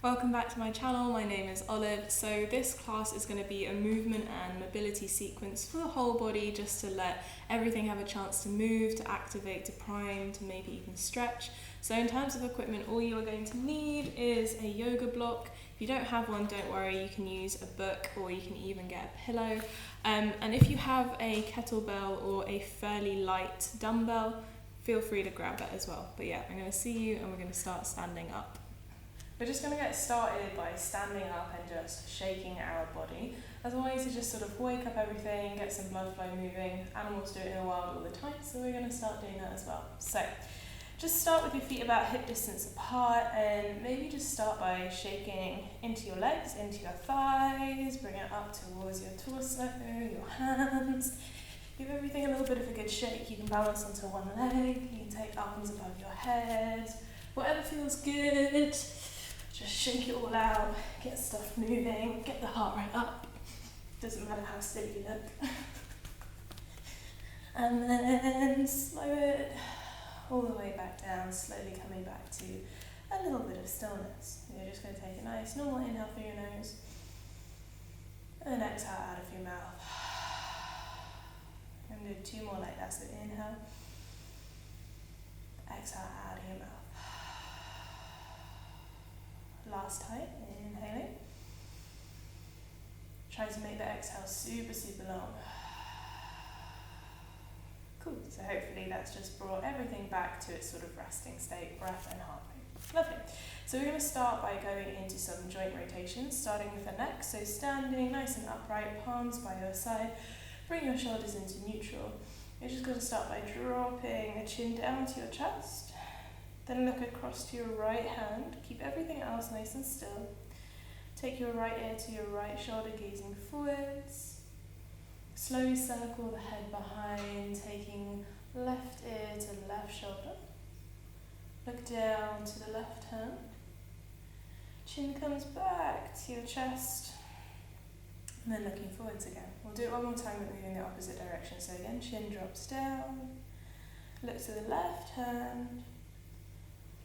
Welcome back to my channel. My name is Olive. So this class is going to be a movement and mobility sequence for the whole body, just to let everything have a chance to move, to activate, to prime, to maybe even stretch. So in terms of equipment, all you are going to need is a yoga block. If you don't have one, don't worry, you can use a book or you can even get a pillow. And if you have a kettlebell or a fairly light dumbbell, feel free to grab that as well. But yeah, I'm going to see you and we're going to start standing up. We're just going to get started by standing up and just shaking our body as a way to just sort of wake up everything, get some blood flow moving. Animals do it in the wild all the time, so we're going to start doing that as well. So just start with your feet about hip distance apart, and maybe just start by shaking into your legs, into your thighs, bring it up towards your torso, your hands. Give everything a little bit of a good shake. You can balance onto one leg, you can take arms above your head, whatever feels good. Just shake it all out, get stuff moving, get the heart rate up. Doesn't matter how still you look. And then slow it all the way back down, slowly coming back to a little bit of stillness. You're just going to take a nice normal inhale through your nose and exhale out of your mouth. I'm going to do 2 more like that. So inhale, exhale out of your mouth. Last time, inhaling. Try to make the exhale super, super long. Cool, so hopefully that's just brought everything back to its sort of resting state, breath and heart rate. Lovely. So we're going to start by going into some joint rotations, starting with the neck. So standing nice and upright, palms by your side. Bring your shoulders into neutral. You're just going to start by dropping the chin down to your chest. Then look across to your right hand. Keep everything else nice and still. Take your right ear to your right shoulder, gazing forwards. Slowly circle the head behind, taking left ear to left shoulder. Look down to the left hand. Chin comes back to your chest. And then looking forwards again. We'll do it one more time, but moving the opposite direction. So again, chin drops down. Look to the left hand.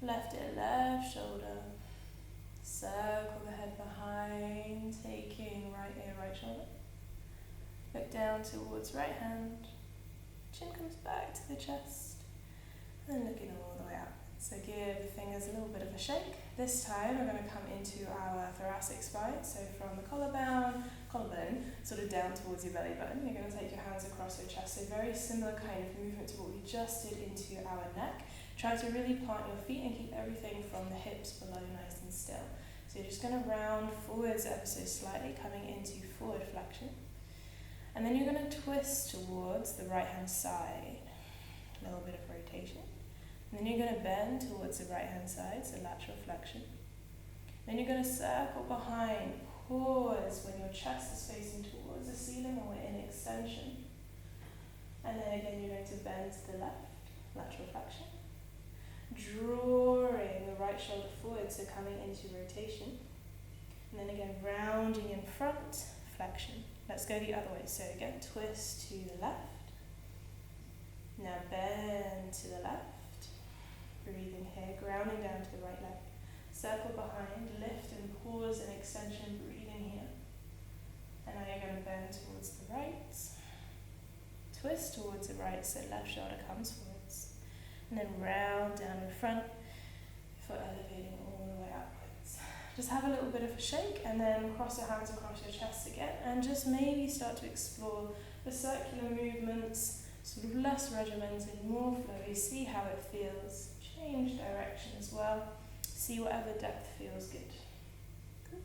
Left ear, left shoulder. Circle the head behind, taking right ear, right shoulder. Look down towards right hand. Chin comes back to the chest. And looking all the way out. So give the fingers a little bit of a shake. This time we're going to come into our thoracic spine. So from the collarbone, sort of down towards your belly button. You're going to take your hands across your chest. So very similar kind of movement to what we just did into our neck. Try to really plant your feet and keep everything from the hips below nice and still. So you're just going to round forwards ever so slightly, coming into forward flexion. And then you're going to twist towards the right hand side. A little bit of rotation. And then you're going to bend towards the right hand side, so lateral flexion. Then you're going to circle behind, pause when your chest is facing towards the ceiling or in extension. And then again you're going to bend to the left, lateral flexion. Drawing the right shoulder forward, so coming into rotation. And then again, rounding in front, flexion. Let's go the other way. So again, twist to the left. Now bend to the left. Breathing here, grounding down to the right leg. Circle behind, lift and pause in extension, breathing here. And now you're going to bend towards the right. Twist towards the right, so left shoulder comes forwards. And then round down in front for elevating all the way upwards. Just have a little bit of a shake and then cross your hands across your chest again and just maybe start to explore the circular movements, sort of less regimented, more flowy. See how it feels. Change direction as well. See whatever depth feels good. Cool.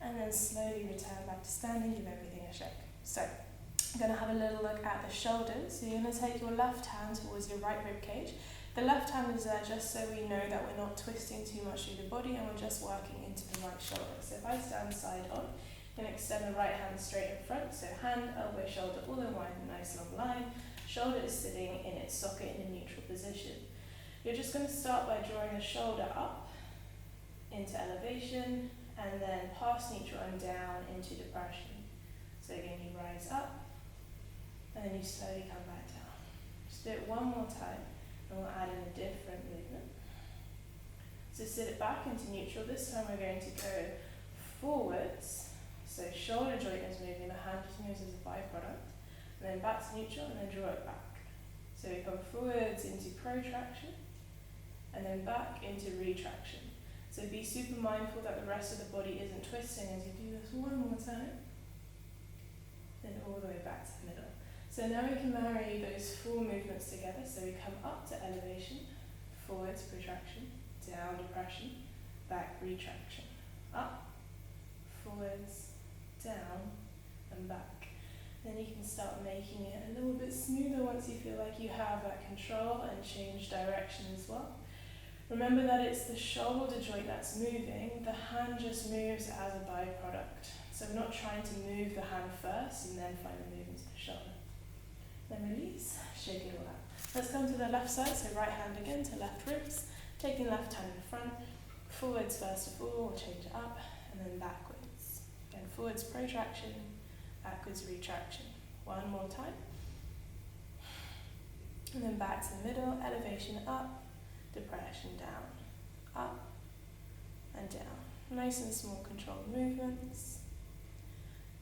And then slowly return back to standing, give everything a shake. So I'm going to have a little look at the shoulders. So you're going to take your left hand towards your right rib cage. The left hand is there just so we know that we're not twisting too much through the body and we're just working into the right shoulder. So if I stand side on, I'm going to extend the right hand straight in front. So hand, elbow, shoulder, all in one, nice long line. Shoulder is sitting in its socket in a neutral position. You're just going to start by drawing the shoulder up into elevation and then past neutral and down into depression. So again, you rise up. And then you slowly come back down. Just do it one more time, and we'll add in a different movement. So sit it back into neutral. This time we're going to go forwards. So shoulder joint is moving, the hand just moves as a byproduct. And then back to neutral and then draw it back. So we come forwards into protraction and then back into retraction. So be super mindful that the rest of the body isn't twisting as you do this one more time. Then all the way back to the middle. So now we can marry those four movements together. So we come up to elevation, forwards, protraction, down, depression, back, retraction, up, forwards, down, and back. Then you can start making it a little bit smoother once you feel like you have that control and change direction as well. Remember that it's the shoulder joint that's moving, the hand just moves as a byproduct. So we're not trying to move the hand first and then find the movement to the shoulder. Then release, shake it all out. Let's come to the left side, so right hand again to left ribs, taking left hand in front, forwards first of all, we'll change it up, and then backwards. Again, forwards protraction, backwards retraction. One more time. And then back to the middle, elevation up, depression down, up and down. Nice and small controlled movements.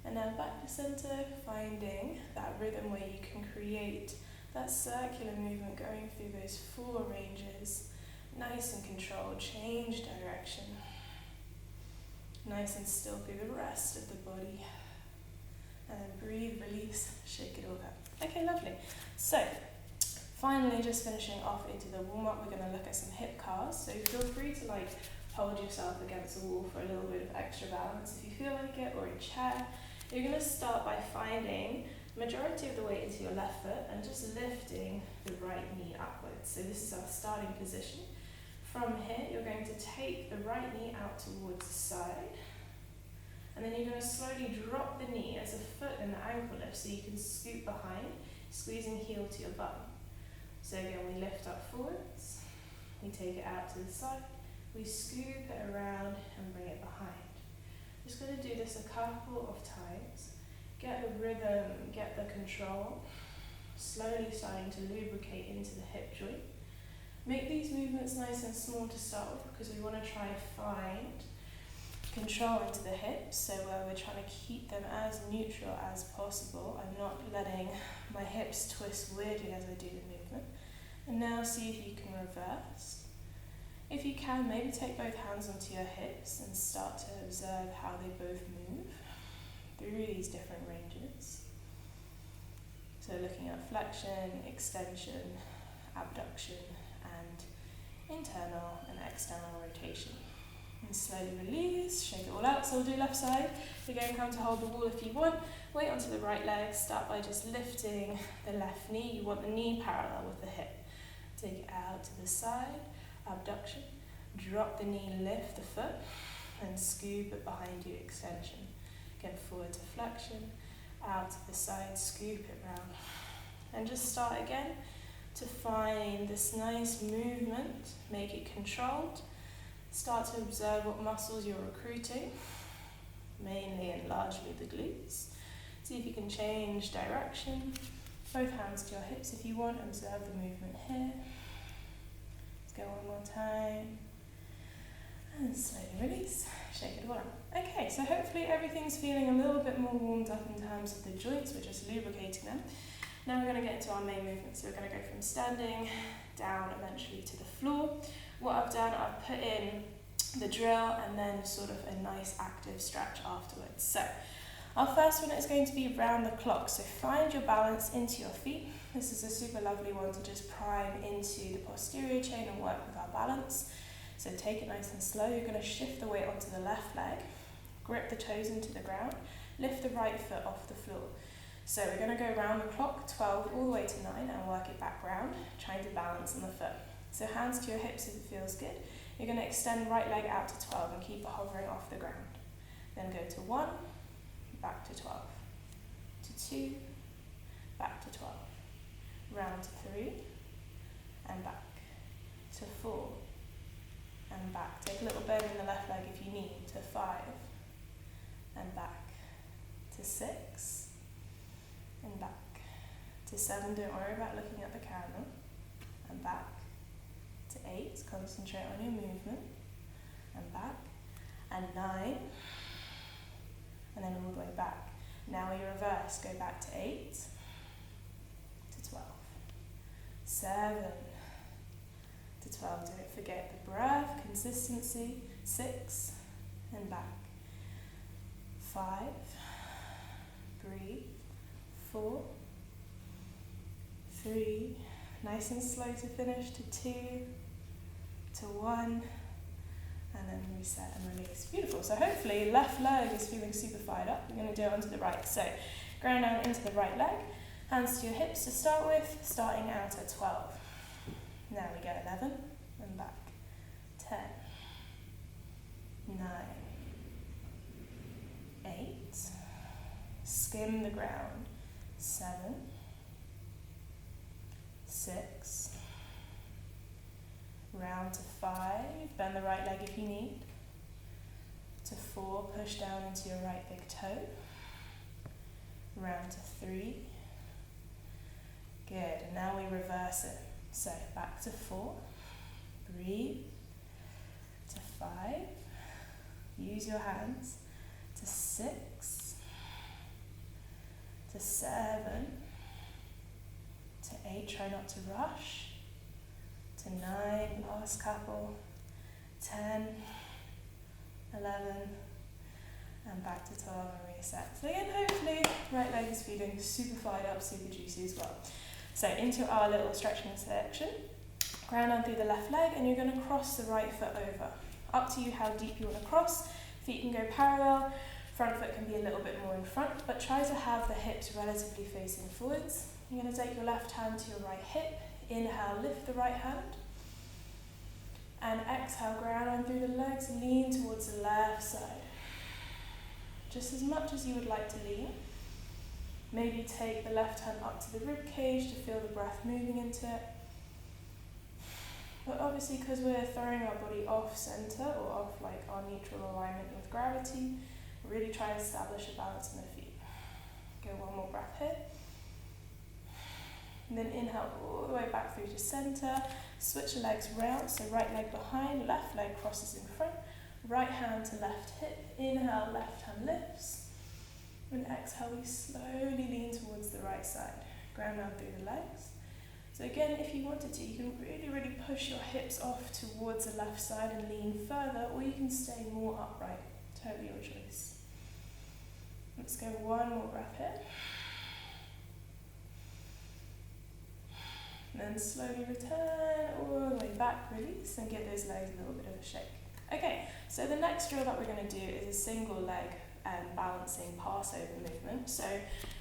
And now back to center, finding that rhythm where you can create that circular movement going through those four ranges. Nice and controlled, change direction. Nice and still through the rest of the body. And then breathe, release, shake it all out. Okay, lovely. So, finally just finishing off into the warm-up, we're going to look at some hip casts. So feel free to hold yourself against the wall for a little bit of extra balance if you feel like it, or a chair. You're going to start by finding majority of the weight into your left foot and just lifting the right knee upwards. So this is our starting position. From here, you're going to take the right knee out towards the side. And then you're going to slowly drop the knee as the foot and the ankle lift so you can scoop behind, squeezing heel to your bum. So again, we lift up forwards, we take it out to the side, we scoop it around and bring it behind. Just going to do this a couple of times. Get the rhythm, get the control, slowly starting to lubricate into the hip joint. Make these movements nice and small to start with because we want to try to find control into the hips, so we're trying to keep them as neutral as possible. I'm not letting my hips twist weirdly as I do the movement. And now see if you can reverse. If you can, maybe take both hands onto your hips and start to observe how they both move through these different ranges. So looking at flexion, extension, abduction, and internal and external rotation. And slowly release, shake it all out. So we'll do left side. Again, come to hold the wall if you want. Weight onto the right leg. Start by just lifting the left knee. You want the knee parallel with the hip. Take it out to the side, abduction. Drop the knee, lift the foot, and scoop it behind you, extension. Again, forward to flexion, out to the side, scoop it round. And just start again to find this nice movement. Make it controlled. Start to observe what muscles you're recruiting, mainly and largely the glutes. See if you can change direction. Both hands to your hips if you want. Observe the movement here. Let's go one more time. And slowly release. Shake it all out. Okay, so hopefully everything's feeling a little bit more warmed up in terms of the joints. We're just lubricating them. Now we're going to get into our main movement. So we're going to go from standing down eventually to the floor. What I've done, I've put in the drill and then sort of a nice active stretch afterwards. So our first one is going to be round the clock. So find your balance into your feet. This is a super lovely one to just prime into the posterior chain and work with our balance. So take it nice and slow. You're going to shift the weight onto the left leg, grip the toes into the ground, lift the right foot off the floor. So we're going to go round the clock, 12 all the way to 9, and work it back round, trying to balance on the foot. So hands to your hips if it feels good. You're going to extend right leg out to 12 and keep it hovering off the ground. Then go to 1, back to 12, to 2, back to 12, round to 3, and back, to 4, and back. Take a little bend in the left leg if you need, to 5, and back, to 6, and back, to 7, don't worry about looking at the camera, and back, to 8, concentrate on your movement, and back, and 9, and then all the way back. Now we reverse, go back to 8, to 12, 7, to 12, don't forget the breath, consistency, 6, and back, 5, breathe, 4, 3, nice and slow to finish, to 2, to 1, and then reset and release. Beautiful. So hopefully left leg is feeling super fired up. We're going to do it onto the right. So ground down into the right leg, hands to your hips to start with, starting out at 12. Now we go 11 and back, 10, 9, 8, skim the ground, 7, 6, round to 5, bend the right leg if you need, to 4, push down into your right big toe, round to 3, good, and now we reverse it, so back to 4, breathe, to 5, use your hands, to 6, to 7, to 8, try not to rush, to 9, last couple, 10, 11, and back to 12 and reset. So again, hopefully, right leg is feeling super fired up, super juicy as well. So into our little stretching section, ground down through the left leg, and you're going to cross the right foot over. Up to you how deep you want to cross. Feet can go parallel, front foot can be a little bit more in front, but try to have the hips relatively facing forwards. You're going to take your left hand to your right hip, inhale, lift the right hand, and exhale, ground down through the legs, lean towards the left side. Just as much as you would like to lean. Maybe take the left hand up to the rib cage to feel the breath moving into it. But obviously, because we're throwing our body off center or off like our neutral alignment with gravity, really try and establish a balance in the feet. Go one more breath here. And then inhale all the way back through to center. Switch the legs round, so right leg behind, left leg crosses in front. Right hand to left hip. Inhale, left hand lifts. And exhale, we slowly lean towards the right side. Ground down through the legs. So again, if you wanted to, you can really, really push your hips off towards the left side and lean further, or you can stay more upright. Totally your choice. Let's go one more breath here. And then slowly return all the way back, release, and give those legs a little bit of a shake. Okay, so the next drill that we're going to do is a single leg balancing Passover movement. So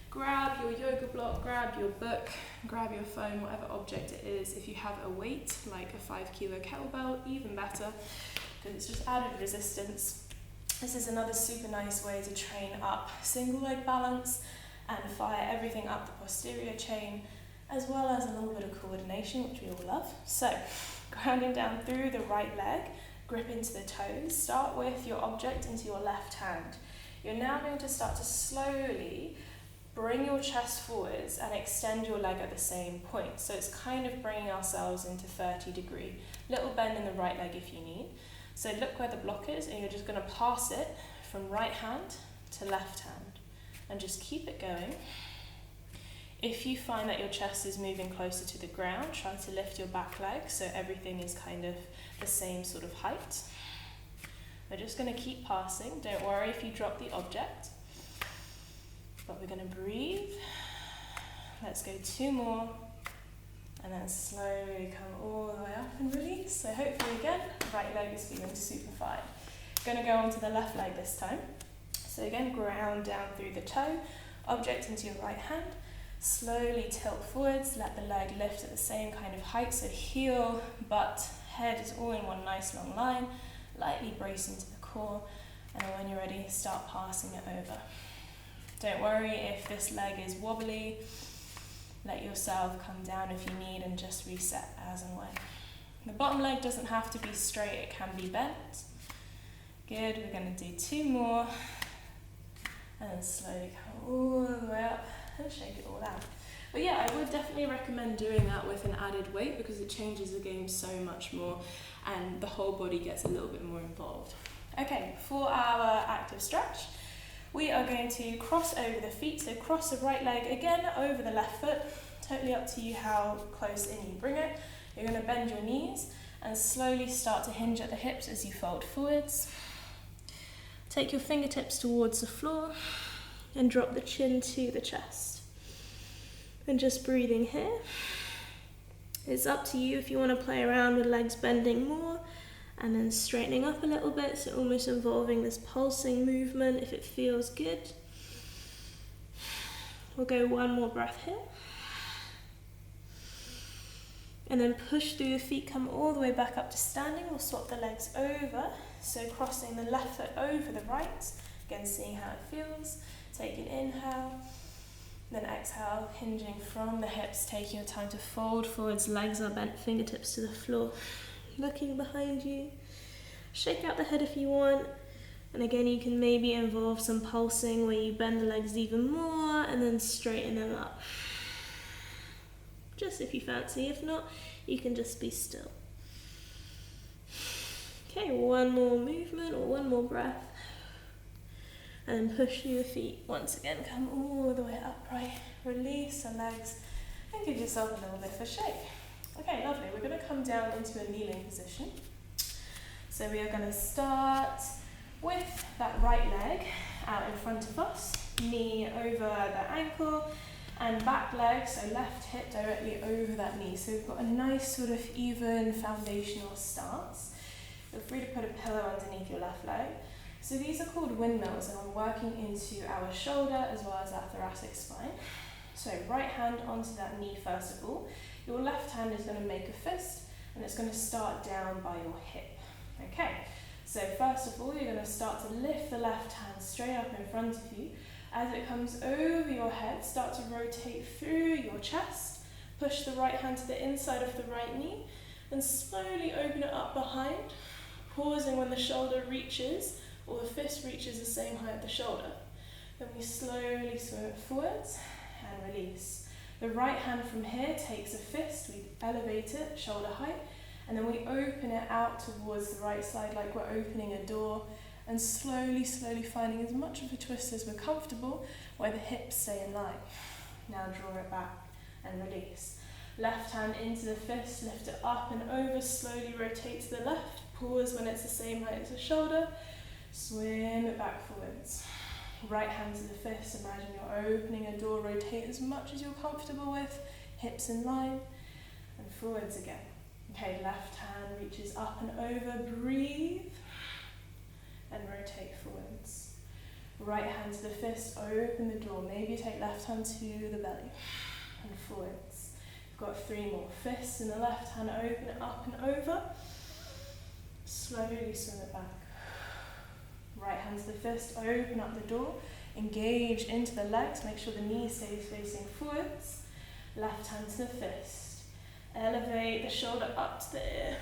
grab your yoga block, grab your book, grab your phone, whatever object it is. If you have a weight, like a 5 kilo kettlebell, even better, because it's just added resistance. This is another super nice way to train up single leg balance and fire everything up the posterior chain, as well as a little bit of coordination, which we all love. So, grounding down through the right leg, grip into the toes. Start with your object into your left hand. You're now going to start to slowly bring your chest forwards and extend your leg at the same point. So it's kind of bringing ourselves into 30-degree. Little bend in the right leg if you need. So look where the block is, and you're just going to pass it from right hand to left hand. And just keep it going. If you find that your chest is moving closer to the ground, try to lift your back leg so everything is kind of the same sort of height. We're just going to keep passing. Don't worry if you drop the object. But we're going to breathe. Let's go 2 more. And then slowly come all the way up and release. So hopefully again, right leg is feeling super fine. Going to go onto the left leg this time. So again, ground down through the toe. Object into your right hand. Slowly tilt forwards, let the leg lift at the same kind of height, so heel, butt, head is all in one nice long line. Lightly brace into the core, and when you're ready, start passing it over. Don't worry if this leg is wobbly, let yourself come down if you need and just reset as and when. The bottom leg doesn't have to be straight, it can be bent. Good, we're going to do 2 more, and then slowly come all the way up and shake it all out. But yeah, I would definitely recommend doing that with an added weight because it changes the game so much more and the whole body gets a little bit more involved. Okay, for our active stretch, we are going to cross over the feet. So cross the right leg again over the left foot. Totally up to you how close in you bring it. You're going to bend your knees and slowly start to hinge at the hips as you fold forwards. Take your fingertips towards the floor and drop the chin to the chest. And just breathing here. It's up to you if you want to play around with legs bending more and then straightening up a little bit, so almost involving this pulsing movement if it feels good. We'll go one more breath here. And then push through the feet, come all the way back up to standing. We'll swap the legs over, so crossing the left foot over the right. Again, seeing how it feels. Take an inhale. Then exhale, hinging from the hips, taking your time to fold forwards, legs are bent, fingertips to the floor. Looking behind you. Shake out the head if you want. And again, you can maybe involve some pulsing where you bend the legs even more and then straighten them up. Just if you fancy. If not, you can just be still. Okay, one more movement or one more breath. And then push through the feet. Once again, come all the way upright. Release the legs and give yourself a little bit of a shake. Okay, lovely. We're going to come down into a kneeling position. So we are going to start with that right leg out in front of us. Knee over the ankle and back leg, so left hip directly over that knee. So we've got a nice sort of even foundational stance. Feel free to put a pillow underneath your left leg. So these are called windmills, and I'm working into our shoulder as well as our thoracic spine. So right hand onto that knee first of all. Your left hand is going to make a fist and it's going to start down by your hip. Okay, so first of all you're going to start to lift the left hand straight up in front of you. As it comes over your head, start to rotate through your chest. Push the right hand to the inside of the right knee and slowly open it up behind, pausing when the shoulder reaches or the fist reaches the same height as the shoulder. Then we slowly swim it forwards and release. The right hand from here takes a fist, we elevate it, shoulder height, and then we open it out towards the right side like we're opening a door, and slowly finding as much of a twist as we're comfortable where the hips stay in line. Now draw it back and release. Left hand into the fist, lift it up and over, slowly rotate to the left, pause when it's the same height as the shoulder, swim it back forwards. Right hand to the fist, imagine you're opening a door, rotate as much as you're comfortable with, hips in line, and forwards again. Okay, left hand reaches up and over, breathe, and rotate forwards. Right hand to the fist, open the door, maybe take left hand to the belly, and forwards. You've got 3 more, fists in the left hand, open it up and over, slowly swim it back. Right hand to the fist, open up the door, engage into the legs, make sure the knee stays facing forwards. Left hand to the fist, elevate the shoulder up to the ear,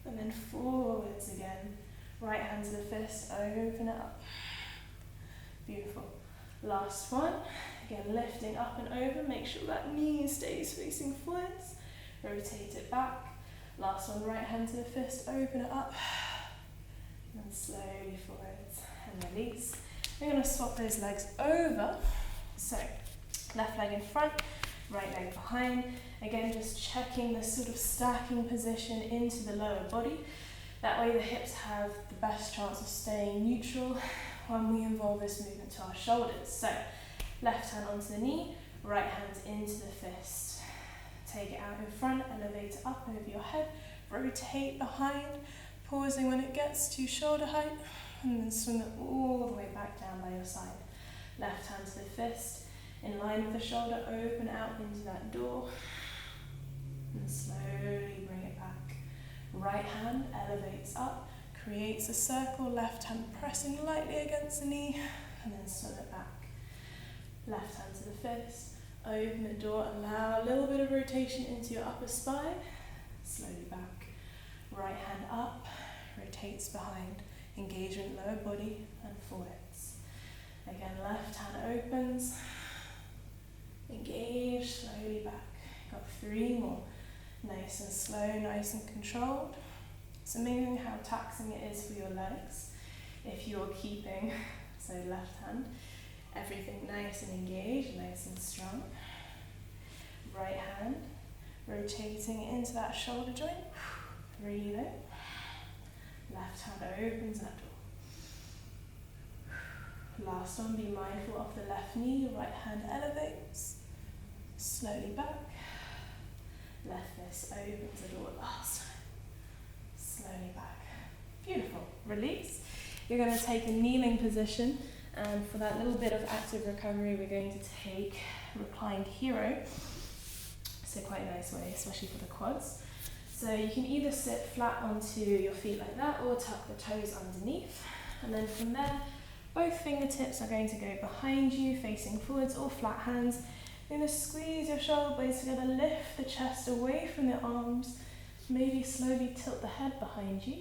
and then forwards again. Right hand to the fist, open it up. Beautiful. Last one, again lifting up and over, make sure that knee stays facing forwards, rotate it back. Last one, right hand to the fist, open it up, and then slowly forwards and release. We're going to swap those legs over. So left leg in front, right leg behind. Again, just checking this sort of stacking position into the lower body. That way the hips have the best chance of staying neutral when we involve this movement to our shoulders. So left hand onto the knee, right hand into the fist. Take it out in front, elevate it up over your head, rotate behind, pausing when it gets to shoulder height, and then swing it all the way back down by your side. Left hand to the fist, in line with the shoulder, open out into that door, and slowly bring it back. Right hand elevates up, creates a circle, left hand pressing lightly against the knee, and then swing it back. Left hand to the fist, open the door, allow a little bit of rotation into your upper spine, slowly back. Right hand up, rotates behind, engagement lower body and forwards. Again, left hand opens, engage, slowly Nice and slow, nice and controlled. It's amazing how taxing it is for your legs if you're keeping, so left hand, everything nice and engaged, nice and strong. Right hand, rotating into that shoulder joint. Breathe in. Left hand opens that door. Last one, be mindful of the left knee, right hand elevates. Slowly back. Left fist opens the door last time. Slowly back. Beautiful. Release. You're going to take a kneeling position, and for that little bit of active recovery, we're going to take reclined hero. So quite a nice way, especially for the quads. So you can either sit flat onto your feet like that, or tuck the toes underneath. And then from there, both fingertips are going to go behind you, facing forwards, or flat hands. You're going to squeeze your shoulder blades together, lift the chest away from the arms, maybe slowly tilt the head behind you.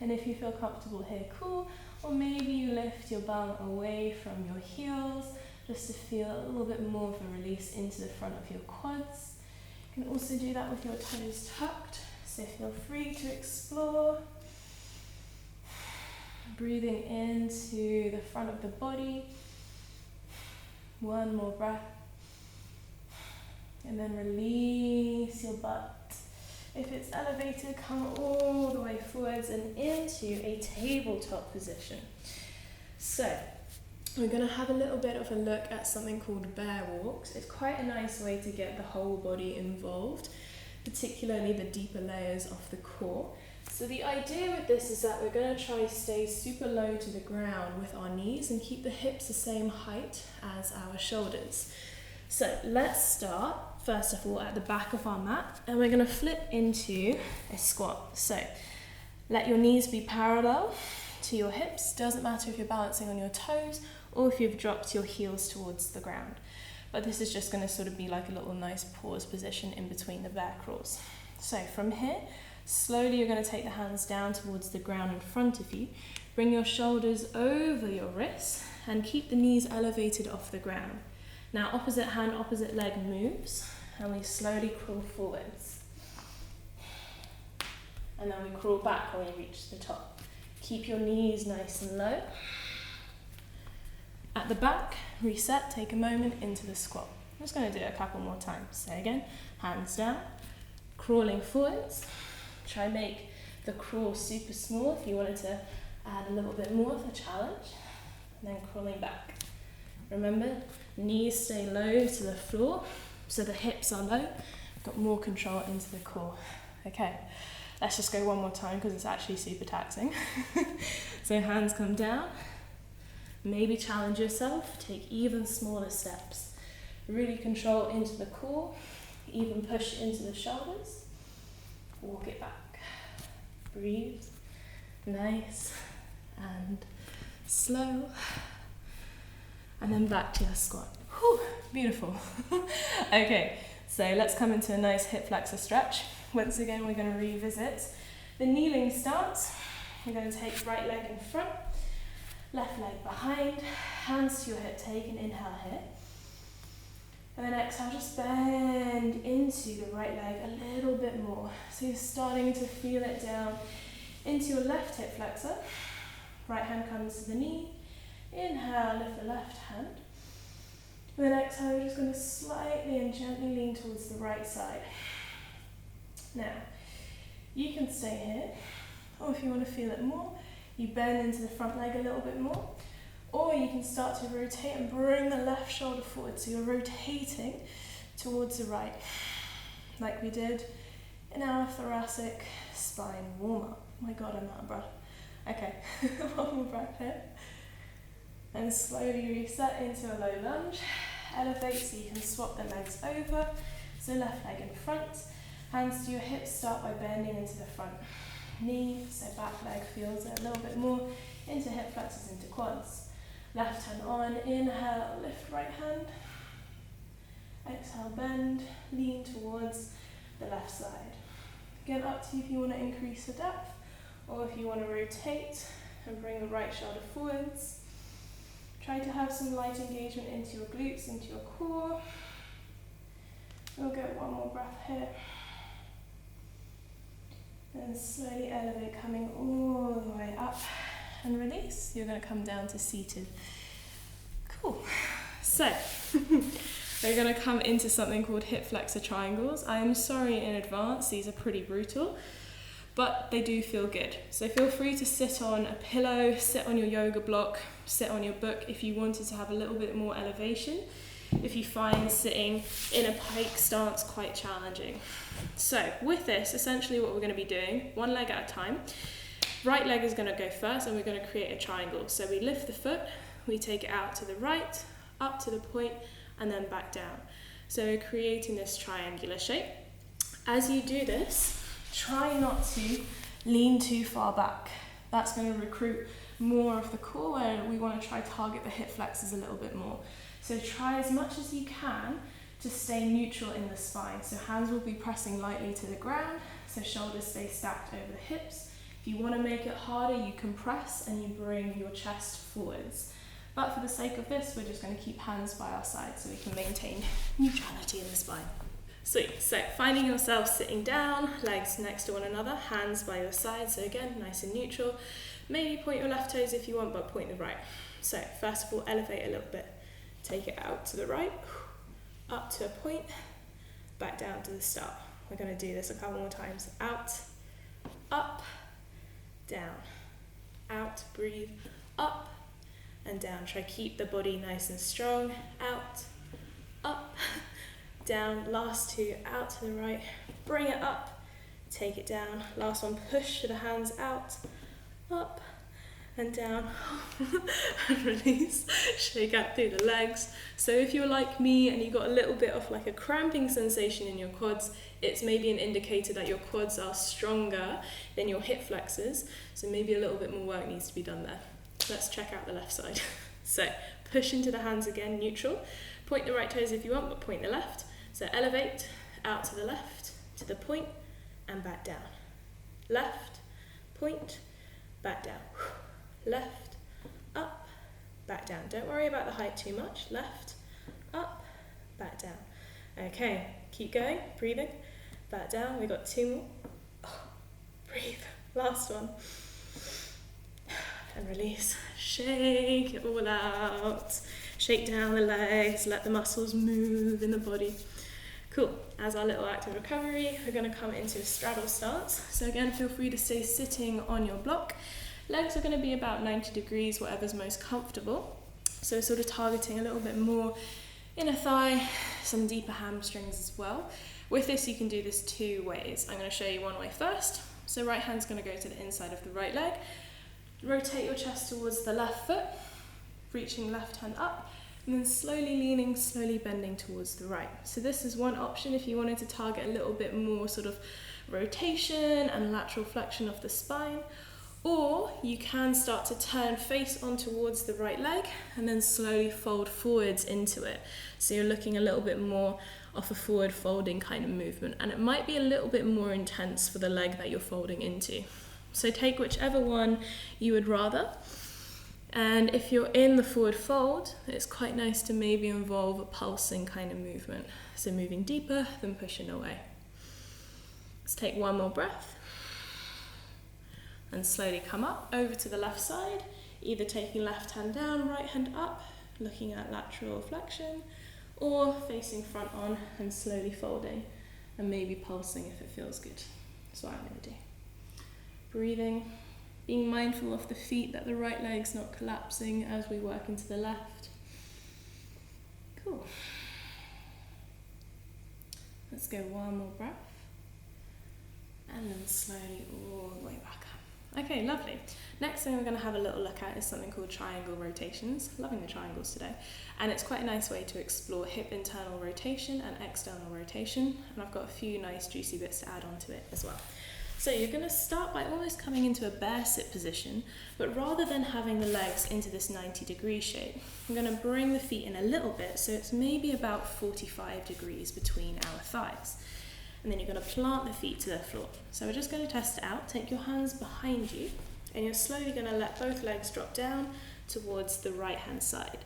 And if you feel comfortable here, cool. Or maybe you lift your bum away from your heels, just to feel a little bit more of a release into the front of your quads. You can also do that with your toes tucked, so feel free to explore. Breathing into the front of the body. One more breath. And then release your butt. If it's elevated, come all the way forwards and into a tabletop position. So, we're going to have a little bit of a look at something called bear walks. It's quite a nice way to get the whole body involved, particularly the deeper layers of the core. So the idea with this is that we're going to try to stay super low to the ground with our knees and keep the hips the same height as our shoulders. So let's start, first of all, at the back of our mat, and we're going to flip into a squat. So let your knees be parallel to your hips. Doesn't matter if you're balancing on your toes or if you've dropped your heels towards the ground. But this is just going to sort of be like a little nice pause position in between the bear crawls. So from here, slowly you're going to take the hands down towards the ground in front of you. Bring your shoulders over your wrists and keep the knees elevated off the ground. Now opposite hand, opposite leg moves, and we slowly crawl forwards. And then we crawl back when we reach the top. Keep your knees nice and low. At the back, reset, take a moment into the squat. I'm just going to do it a couple more times. So again, hands down, crawling forwards. Try and make the crawl super small if you wanted to add a little bit more of a challenge. And then crawling back. Remember, knees stay low to the floor, so the hips are low. Got more control into the core. Okay, let's just go one more time because it's actually super taxing. So hands come down. Maybe challenge yourself, take even smaller steps. Really control into the core, even push into the shoulders. Walk it back. Breathe, nice and slow. And then back to your squat. Whew, beautiful. Okay, so let's come into a nice hip flexor stretch. Once again, we're going to revisit the kneeling stance. We're going to take right leg in front, left leg behind, hands to your hip, take an inhale here. And then exhale, just bend into the right leg a little bit more. So you're starting to feel it down into your left hip flexor. Right hand comes to the knee. Inhale, lift the left hand. And then exhale, you're just going to slightly and gently lean towards the right side. Now, you can stay here, or if you want to feel it more, you bend into the front leg a little bit more, or you can start to rotate and bring the left shoulder forward. So you're rotating towards the right, like we did in our thoracic spine warm-up. Oh my God, I'm out of breath. Okay, one more breath here. And slowly reset into a low lunge. Elevate so you can swap the legs over. So left leg in front. Hands to your hips, start by bending into the front knee. So back leg feels it a little bit more into hip flexors, into quads. Left hand on, inhale, lift right hand. Exhale, bend, lean towards the left side. Again, up to you if you want to increase the depth, or if you want to rotate and bring the right shoulder forwards. Try to have some light engagement into your glutes, into your core. We'll get one more breath here. And slowly elevate, coming all the way up and release. You're going to come down to seated. Cool. So, we're going to come into something called hip flexor triangles. I am sorry in advance, these are pretty brutal, but they do feel good. So feel free to sit on a pillow, sit on your yoga block, sit on your book if you wanted to have a little bit more elevation, if you find sitting in a pike stance quite challenging. So with this, essentially what we're going to be doing, one leg at a time. Right leg is going to go first and we're going to create a triangle. So we lift the foot, we take it out to the right, up to the point, and then back down. So we're creating this triangular shape. As you do this, try not to lean too far back. That's going to recruit more of the core and we want to try target the hip flexors a little bit more. So try as much as you can to stay neutral in the spine. So hands will be pressing lightly to the ground, so shoulders stay stacked over the hips. If you want to make it harder, you compress and you bring your chest forwards. But for the sake of this, we're just going to keep hands by our side so we can maintain neutrality in the spine. Sweet. So finding yourself sitting down, legs next to one another, hands by your side. So again, nice and neutral. Maybe point your left toes if you want, but point the right. So first of all, elevate a little bit. Take it out to the right, up to a point, back down to the start. We're going to do this a couple more times. Out, up, down. Out, breathe, up and down. Try keep the body nice and strong. Out, up, down. Last two, out to the right. Bring it up, take it down. Last one, push the hands out, up and down, and release. Shake out through the legs. So if you're like me and you got a little bit of like a cramping sensation in your quads, it's maybe an indicator that your quads are stronger than your hip flexors. So maybe a little bit more work needs to be done there. Let's check out the left side. So push into the hands again, neutral. Point the right toes if you want, but point the left. So elevate, out to the left, to the point, and back down. Left, point, back down. Left, up, back down. Don't worry about the height too much. Left, up, back down. Okay, keep going, breathing. Back down, we've got two more. Oh, breathe, last one. And release. Shake it all out. Shake down the legs, let the muscles move in the body. Cool. As our little active recovery, we're going to come into a straddle start. So again, feel free to stay sitting on your block. Legs are going to be about 90 degrees, whatever's most comfortable. So sort of targeting a little bit more inner thigh, some deeper hamstrings as well. With this, you can do this two ways. I'm going to show you one way first. So right hand's going to go to the inside of the right leg. Rotate your chest towards the left foot, reaching left hand up, and then slowly leaning, slowly bending towards the right. So this is one option if you wanted to target a little bit more sort of rotation and lateral flexion of the spine. Or you can start to turn face on towards the right leg and then slowly fold forwards into it. So you're looking a little bit more of a forward folding kind of movement, and it might be a little bit more intense for the leg that you're folding into. So take whichever one you would rather. And if you're in the forward fold, it's quite nice to maybe involve a pulsing kind of movement. So moving deeper, then pushing away. Let's take one more breath. And slowly come up over to the left side, either taking left hand down, right hand up, looking at lateral flexion, or facing front on and slowly folding and maybe pulsing if it feels good. That's what I'm going to do. Breathing, being mindful of the feet, that the right leg's not collapsing as we work into the left. Cool. Let's go one more breath. And then slowly all the way back up. Okay, lovely. Next thing we're going to have a little look at is something called triangle rotations. Loving the triangles today. And it's quite a nice way to explore hip internal rotation and external rotation. And I've got a few nice juicy bits to add onto it as well. So you're going to start by almost coming into a bear sit position, but rather than having the legs into this 90-degree shape, I'm going to bring the feet in a little bit, so it's maybe about 45 degrees between our thighs. And then you're going to plant the feet to the floor. So we're just going to test it out. Take your hands behind you, and you're slowly going to let both legs drop down towards the right-hand side.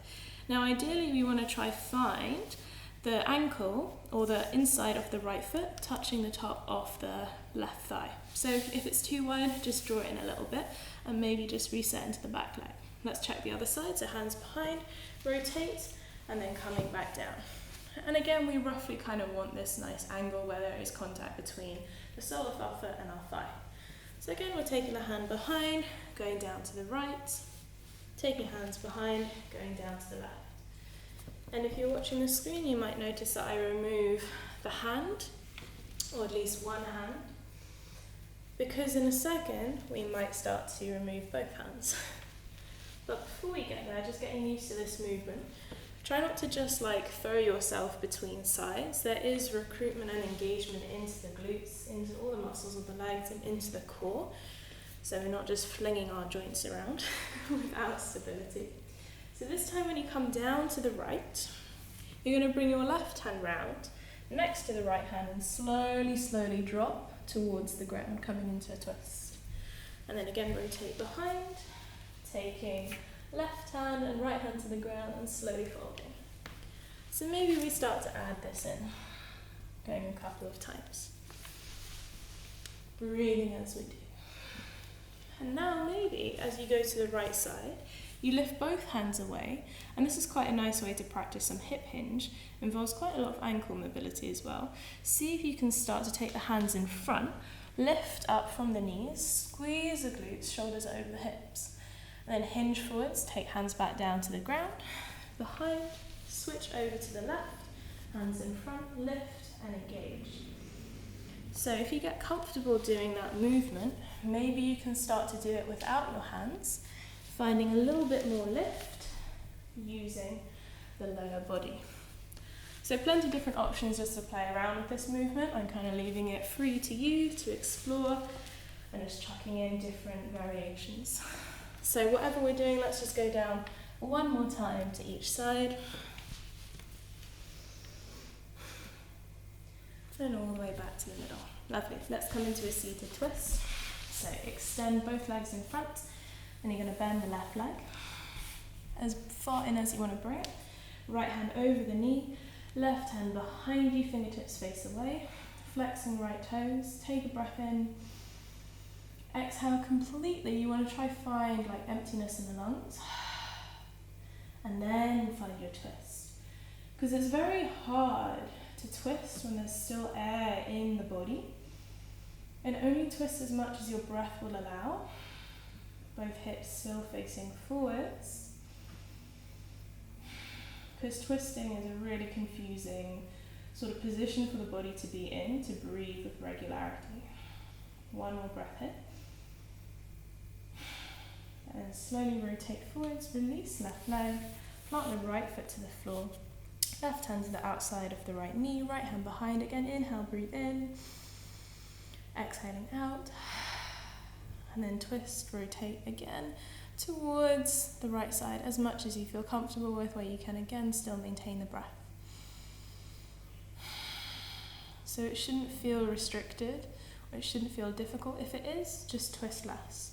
Now ideally we want to try find the ankle or the inside of the right foot touching the top of the left thigh. So if it's too wide, just draw it in a little bit and maybe just reset into the back leg. Let's check the other side. So hands behind, rotate, and then coming back down. And again, we roughly kind of want this nice angle where there is contact between the sole of our foot and our thigh. So again, we're taking the hand behind, going down to the right, taking hands behind, going down to the left. And if you're watching the screen, you might notice that I remove the hand, or at least one hand, because in a second, we might start to remove both hands. But before we get there, just getting used to this movement, try not to just like throw yourself between sides. There is recruitment and engagement into the glutes, into all the muscles of the legs and into the core. So we're not just flinging our joints around without stability. So this time when you come down to the right, you're going to bring your left hand round next to the right hand and slowly, slowly drop towards the ground, coming into a twist. And then again, rotate behind, taking left hand and right hand to the ground and slowly folding. So maybe we start to add this in, going a couple of times. Breathing as we do. And now maybe as you go to the right side, you lift both hands away, and this is quite a nice way to practice some hip hinge. Involves quite a lot of ankle mobility as well. See if you can start to take the hands in front, lift up from the knees, squeeze the glutes, shoulders over the hips. And then hinge forwards, take hands back down to the ground, behind, switch over to the left, hands in front, lift and engage. So if you get comfortable doing that movement, maybe you can start to do it without your hands, finding a little bit more lift using the lower body. So plenty of different options just to play around with this movement. I'm kind of leaving it free to you to explore and just chucking in different variations. So whatever we're doing, let's just go down one more time to each side. And all the way back to the middle. Lovely. Let's come into a seated twist. So extend both legs in front, and you're going to bend the left leg as far in as you want to bring it. Right hand over the knee, left hand behind you, fingertips face away. Flexing right toes. Take a breath in. Exhale completely. You want to try find like emptiness in the lungs. And then find your twist. Because it's very hard to twist when there's still air in the body. And only twist as much as your breath will allow. Both hips still facing forwards. Because twisting is a really confusing sort of position for the body to be in, to breathe with regularity. One more breath here. And slowly rotate forwards, release left leg, plant the right foot to the floor. Left hand to the outside of the right knee, right hand behind. Again, inhale, breathe in. Exhaling out. And then twist, rotate again towards the right side as much as you feel comfortable with, where you can again still maintain the breath. So it shouldn't feel restricted, or it shouldn't feel difficult. If it is, just twist less.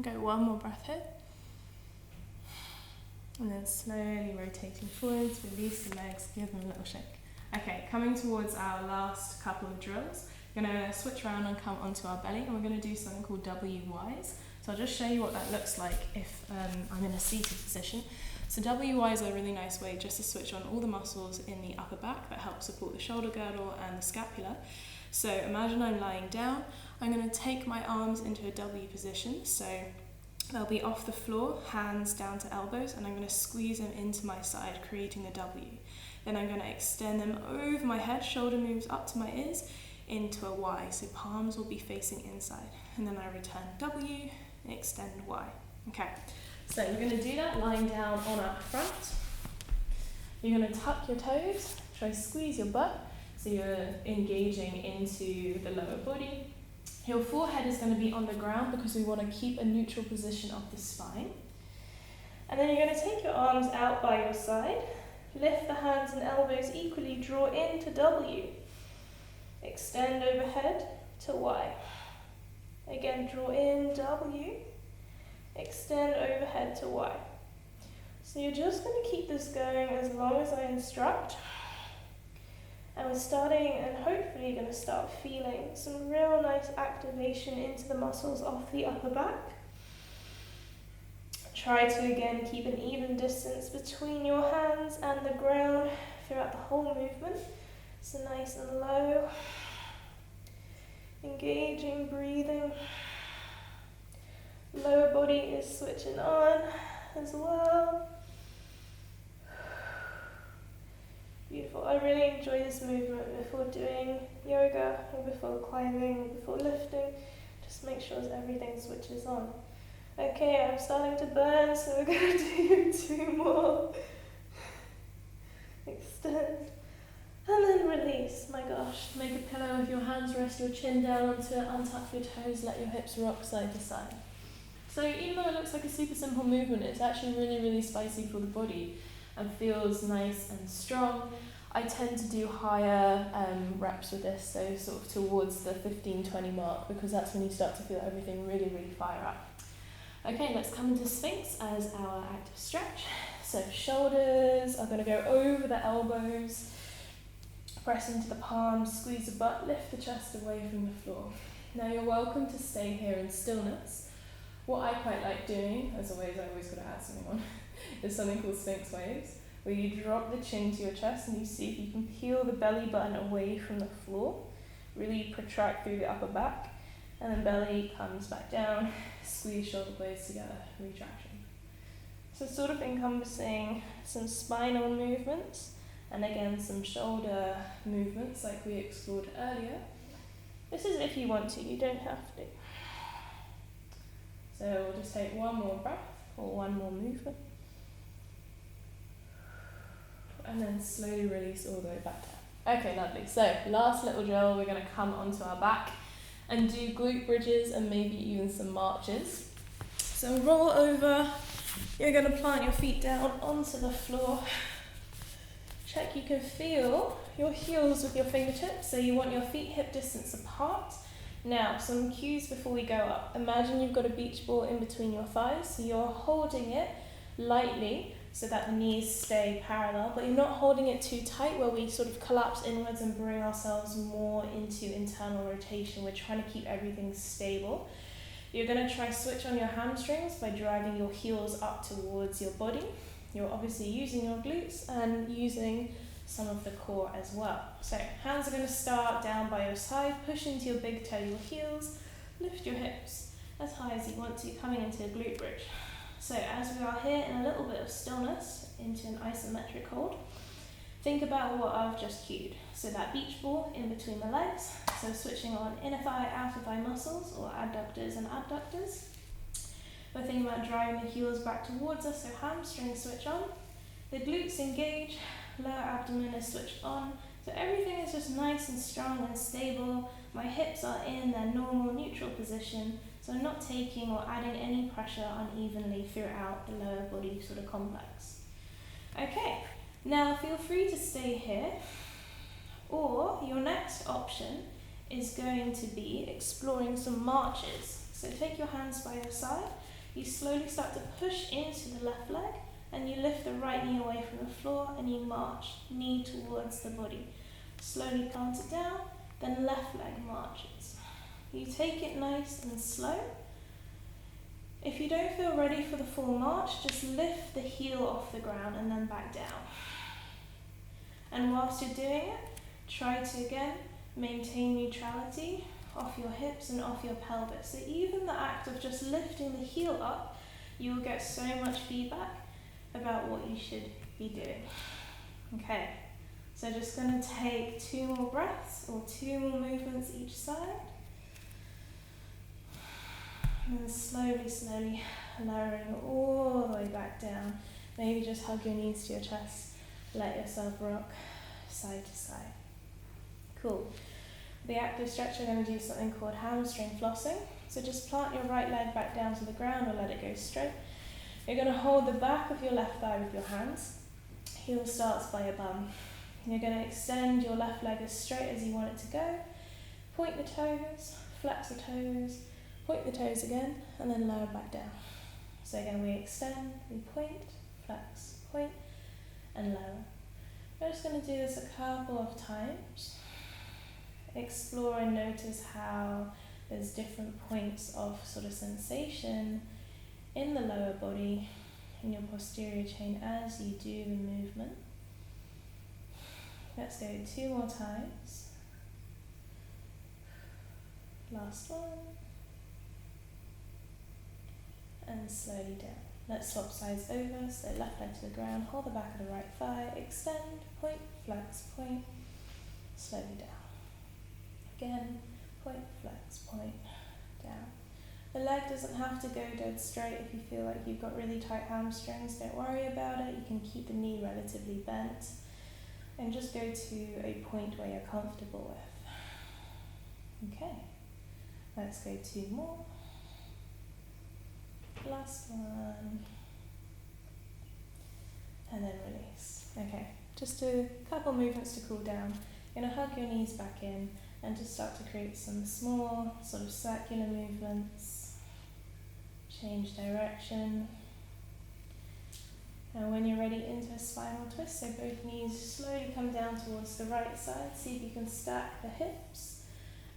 Go one more breath here. And then slowly rotating forwards, release the legs, give them a little shake. Okay, coming towards our last couple of drills, we're going to switch around and come onto our belly, and we're going to do something called WYs. So I'll just show you what that looks like if I'm in a seated position. So WYs are a really nice way just to switch on all the muscles in the upper back that help support the shoulder girdle and the scapula. So imagine I'm lying down. I'm going to take my arms into a W position. So they'll be off the floor, hands down to elbows, and I'm going to squeeze them into my side, creating the W. Then I'm going to extend them over my head, shoulder moves up to my ears, into a Y. So palms will be facing inside. And then I return W, and extend Y. Okay, so you're going to do that lying down on our front. You're going to tuck your toes, try to squeeze your butt, so you're engaging into the lower body. Your forehead is going to be on the ground because we want to keep a neutral position of the spine. And then you're going to take your arms out by your side, lift the hands and elbows equally, draw into W. Extend overhead to Y. Again, draw in W. Extend overhead to Y. So you're just going to keep this going as long as I instruct. And we're starting and hopefully going to start feeling some real nice activation into the muscles of the upper back. Try to again keep an even distance between your hands and the ground throughout the whole movement. So nice and low. Engaging, breathing. Lower body is switching on as well. Beautiful. I really enjoy this movement before doing yoga or before climbing or before lifting. Just make sure that everything switches on. Okay, I'm starting to burn, so we're going to do 2 more. Extend. And then release. My gosh. Make a pillow with your hands, rest your chin down onto it, untap your toes, let your hips rock side to side. So even though it looks like a super simple movement, it's actually really, really spicy for the body and feels nice and strong. I tend to do higher reps with this, so sort of towards the 15-20 mark, because that's when you start to feel everything really, really fire up. Okay, let's come into Sphinx as our active stretch. So shoulders are going to go over the elbows, press into the palms, squeeze the butt, lift the chest away from the floor. Now you're welcome to stay here in stillness. What I quite like doing, as always, I always got to add something on, is something called Sphinx waves, where you drop the chin to your chest and you see if you can peel the belly button away from the floor, really protract through the upper back, and then belly comes back down, squeeze shoulder blades together, retraction. So sort of encompassing some spinal movements, and again some shoulder movements like we explored earlier. This is if you want to, you don't have to. So we'll just take one more breath, or one more movement. And then slowly release all the way back down. Okay, lovely. So last little drill, we're going to come onto our back and do glute bridges and maybe even some marches. So roll over. You're going to plant your feet down onto the floor. Check you can feel your heels with your fingertips. So you want your feet hip distance apart. Now, some cues before we go up. Imagine you've got a beach ball in between your thighs. So you're holding it lightly so that the knees stay parallel, but you're not holding it too tight where we sort of collapse inwards and bring ourselves more into internal rotation. We're trying to keep everything stable. You're going to try switch on your hamstrings by driving your heels up towards your body. You're obviously using your glutes and using some of the core as well. So hands are going to start down by your side, push into your big toe, your heels, lift your hips as high as you want to, coming into a glute bridge. So as we are here in a little bit of stillness into an isometric hold, think about what I've just cued. So that beach ball in between the legs, so switching on inner thigh, outer thigh muscles, or adductors and abductors. We're thinking about driving the heels back towards us, so hamstrings switch on, the glutes engage, lower abdomen is switched on, so everything is just nice and strong and stable. My hips are in their normal neutral position, so I'm not taking or adding any pressure unevenly throughout the lower body sort of complex. Okay, now feel free to stay here, or your next option is going to be exploring some marches. So take your hands by your side, you slowly start to push into the left leg, and you lift the right knee away from the floor and you march, knee towards the body. Slowly plant it down, then left leg marches. You take it nice and slow. If you don't feel ready for the full march, just lift the heel off the ground and then back down. And whilst you're doing it, try to again maintain neutrality off your hips and off your pelvis. So even the act of just lifting the heel up, you will get so much feedback about what you should be doing. Okay, so just going to take 2 more breaths or 2 more movements each side. And then slowly lowering all the way back down. Maybe just hug your knees to your chest. Let yourself rock side to side. Cool. The active stretch, we're going to do something called hamstring flossing. So just plant your right leg back down to the ground or let it go straight. You're going to hold the back of your left thigh with your hands. Heel starts by your bum. You're going to extend your left leg as straight as you want it to go. Point the toes, flex the toes, point the toes again, and then lower back down. So again, we extend, we point, flex, point, and lower. I'm just going to do this a couple of times. Explore and notice how there's different points of sort of sensation in the lower body, in your posterior chain as you do the movement. Let's go 2 more times. Last one. And slowly down. Let's swap sides over, so left leg to the ground, hold the back of the right thigh, extend, point, flex, point, slowly down. Again, point, flex, point, down. The leg doesn't have to go dead straight if you feel like you've got really tight hamstrings. Don't worry about it. You can keep the knee relatively bent and just go to a point where you're comfortable with. Okay, let's go 2 more. Last one. And then release. Okay, just a couple movements to cool down. You're going to hug your knees back in and just start to create some small sort of circular movements. Change direction. And when you're ready, into a spinal twist, so both knees slowly come down towards the right side. See if you can stack the hips.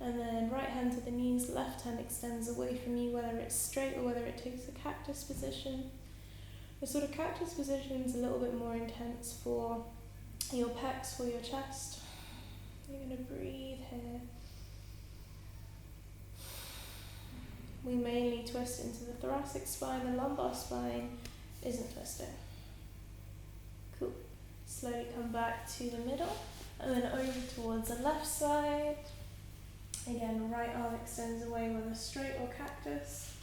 And then right hand to the knees, left hand extends away from you, whether it's straight or whether it takes a cactus position. The sort of cactus position is a little bit more intense for your pecs, for your chest. You're going to breathe here. We mainly twist into the thoracic spine, the lumbar spine isn't twisting. Cool. Slowly come back to the middle and then over towards the left side. Again, right arm extends away whether straight or cactus.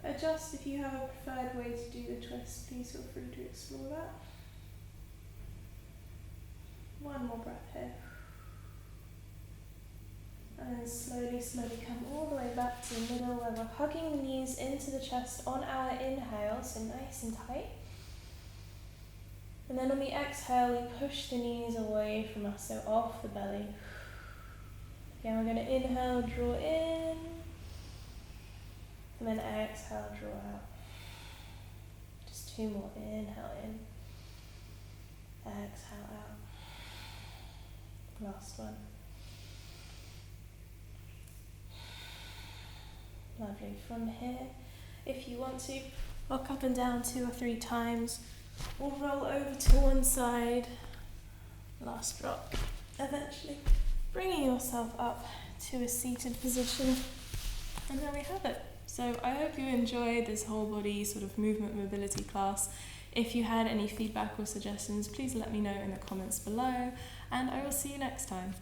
Adjust if you have a preferred way to do the twist, please feel free to explore that. One more breath here. And then slowly, slowly come all the way back to the middle where we're hugging the knees into the chest on our inhale, so nice and tight. And then on the exhale, we push the knees away from us, so off the belly. Again, we're going to inhale, draw in, and then exhale, draw out. Just 2 more. Inhale in, exhale out. Last one. Lovely. From here, if you want to, rock up and down 2 or 3 times, or roll over to one side. Last drop. Eventually bringing yourself up to a seated position. And there we have it. So I hope you enjoyed this whole body sort of movement mobility class. If you had any feedback or suggestions, please let me know in the comments below, and I will see you next time.